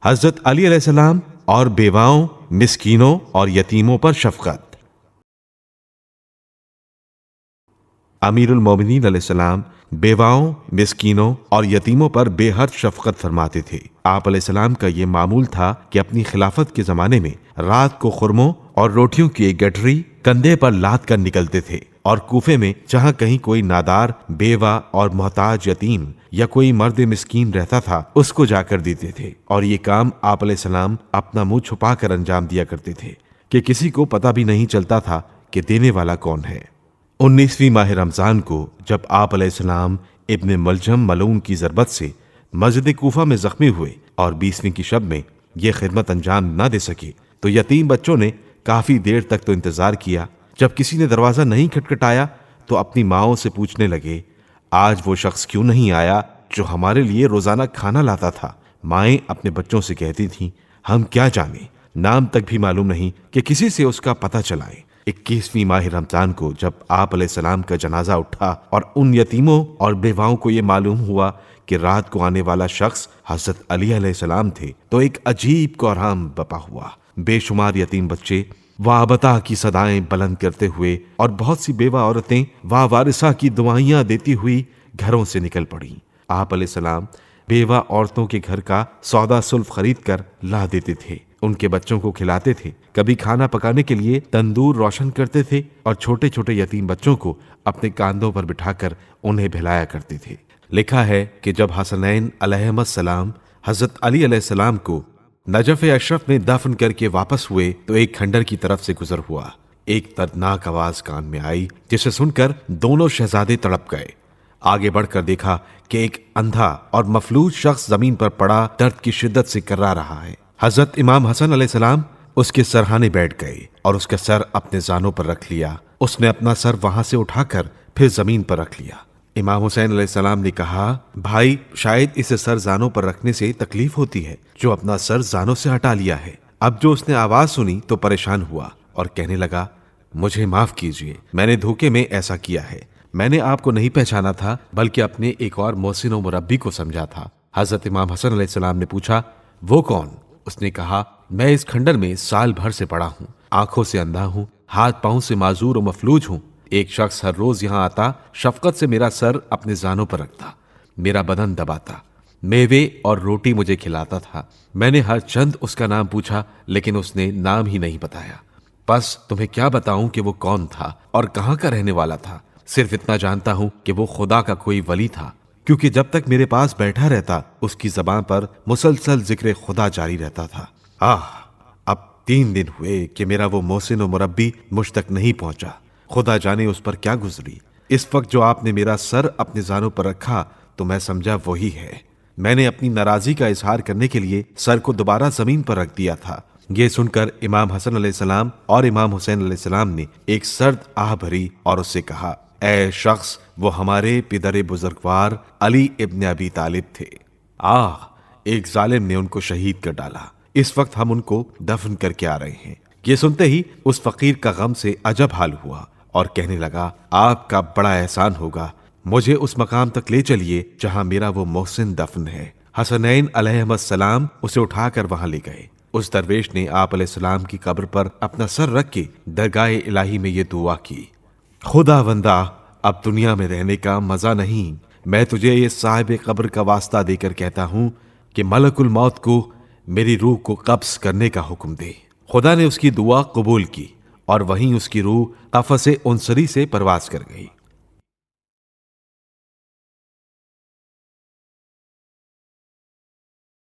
حضرت علی علیہ السلام اور بیواؤں، مسکینوں اور یتیموں پر شفقت۔ امیر المومنین علیہ السلام بیواؤں، مسکینوں اور یتیموں پر بے حد شفقت فرماتے تھے۔ آپ علیہ السلام کا یہ معمول تھا کہ اپنی خلافت کے زمانے میں رات کو خرموں اور روٹیوں کی ایک گٹری کندھے پر لاد کر نکلتے تھے، اور کوفے میں جہاں کہیں کوئی نادار، بیوہ اور محتاج یتیم یا کوئی مرد مسکین رہتا تھا اس کو جا کر دیتے تھے، اور یہ کام آپ علیہ السلام اپنا منہ چھپا کر انجام دیا کرتے تھے کہ کسی کو پتہ بھی نہیں چلتا تھا کہ دینے والا کون ہے۔ 19ویں ماہ رمضان کو جب آپ علیہ السلام ابن ملجم ملعون کی ضربت سے مسجد کوفہ میں زخمی ہوئے اور 20ویں کی شب میں یہ خدمت انجام نہ دے سکے تو یتیم بچوں نے کافی دیر تک تو انتظار کیا۔ جب کسی نے دروازہ نہیں کھٹکھٹایا تو اپنی ماؤں سے پوچھنے لگے، آج وہ شخص کیوں نہیں آیا جو ہمارے لیے روزانہ کھانا لاتا تھا؟ مائیں اپنے بچوں سے کہتی تھیں، ہم کیا جانیں، نام تک بھی معلوم نہیں کہ کسی سے اس کا پتہ چلائیں۔ 21ویں ماہ رمضان کو جب آپ علیہ السلام کا جنازہ اٹھا اور ان یتیموں اور بیواؤں کو یہ معلوم ہوا کہ رات کو آنے والا شخص حضرت علی علیہ السلام تھے تو ایک عجیب کوہرام بپا ہوا۔ بے شمار یتیم بچے واہ بتا کی صدائیں بلند کرتے ہوئے اور بہت سی بیوہ عورتیں واہ وارثہ کی دعائیاں دیتی ہوئی گھروں سے نکل پڑیں۔ آپ علیہ السلام بیوہ عورتوں کے گھر کا سودا سلف خرید کر لا دیتے تھے، ان کے بچوں کو کھلاتے تھے، کبھی کھانا پکانے کے لیے تندور روشن کرتے تھے اور چھوٹے چھوٹے یتیم بچوں کو اپنے کاندھوں پر بٹھا کر انہیں بہلایا کرتے تھے۔ لکھا ہے کہ جب حسنین علیہم السلام حضرت علی علیہ السلام کو نجف اشرف میں دفن کر کے واپس ہوئے تو ایک کھنڈر کی طرف سے گزر ہوا۔ ایک دردناک آواز کان میں آئی جسے سن کر دونوں شہزادے تڑپ گئے۔ آگے بڑھ کر دیکھا کہ ایک اندھا اور مفلوج شخص زمین پر پڑا درد کی شدت سے کرا رہا ہے۔ حضرت امام حسن علیہ السلام اس کے سرہانے بیٹھ گئے اور اس کا سر اپنے زانوں پر رکھ لیا۔ اس نے اپنا سر وہاں سے اٹھا کر پھر زمین پر رکھ لیا۔ امام حسین علیہ السلام نے کہا، بھائی شاید اسے سر زانوں پر رکھنے سے تکلیف ہوتی ہے جو اپنا سر زانوں سے ہٹا لیا ہے۔ اب جو اس نے آواز سنی تو پریشان ہوا اور کہنے لگا، مجھے معاف کیجئے، میں نے دھوکے میں ایسا کیا ہے، میں نے آپ کو نہیں پہچانا تھا بلکہ اپنے ایک اور محسن و مربی کو سمجھا تھا۔ حضرت امام حسن علیہ السلام نے پوچھا، وہ کون؟ اس نے کہا، میں اس کھنڈر میں سال بھر سے پڑا ہوں، آنکھوں سے اندھا ہوں، ہاتھ پاؤں سے معذور و مفلوج ہوں۔ ایک شخص ہر روز یہاں آتا، شفقت سے میرا سر اپنے زانوں پر رکھتا، میرا بدن دباتا، میوے اور روٹی مجھے کھلاتا تھا۔ میں نے ہر چند اس کا نام پوچھا لیکن اس نے نام ہی نہیں بتایا۔ بس تمہیں کیا بتاؤں کہ وہ کون تھا اور کہاں کا رہنے والا تھا؟ صرف اتنا جانتا ہوں کہ وہ خدا کا کوئی ولی تھا، کیونکہ جب تک میرے پاس بیٹھا رہتا اس کی زبان پر مسلسل ذکر خدا جاری رہتا تھا۔ اب 3 دن ہوئے کہ میرا وہ محسن و مربی مجھ تک نہیں پہنچا، خدا جانے اس پر کیا گزری۔ اس وقت جو آپ نے میرا سر اپنے زانوں پر رکھا تو میں سمجھا وہی ہے۔ میں نے اپنی ناراضی کا اظہار کرنے کے لیے سر کو دوبارہ زمین پر رکھ دیا تھا۔ یہ سن کر امام حسن علیہ السلام اور امام حسین علیہ السلام نے ایک سرد آہ بھری اور اس سے کہا، اے شخص، وہ ہمارے پدر بزرگوار علی ابن ابی طالب تھے۔ ایک ظالم نے ان کو شہید کر ڈالا، اس وقت ہم ان کو دفن کر کے آ رہے ہیں۔ یہ سنتے ہی اس فقیر کا غم سے عجب حال ہوا اور کہنے لگا، آپ کا بڑا احسان ہوگا، مجھے اس مقام تک لے چلیے جہاں میرا وہ محسن دفن ہے۔ حسنین علیہم السلام اسے اٹھا کر وہاں لے گئے۔ اس درویش نے آپ علیہ السلام کی قبر پر اپنا سر رکھ کے درگاہ الہی میں یہ دعا کی، خدا بندہ، اب دنیا میں رہنے کا مزہ نہیں، میں تجھے یہ صاحب قبر کا واسطہ دے کر کہتا ہوں کہ ملک الموت کو میری روح کو قبض کرنے کا حکم دے۔ خدا نے اس کی دعا قبول کی اور وہیں اس کی روح قفس عنصری سے پرواز کر گئی۔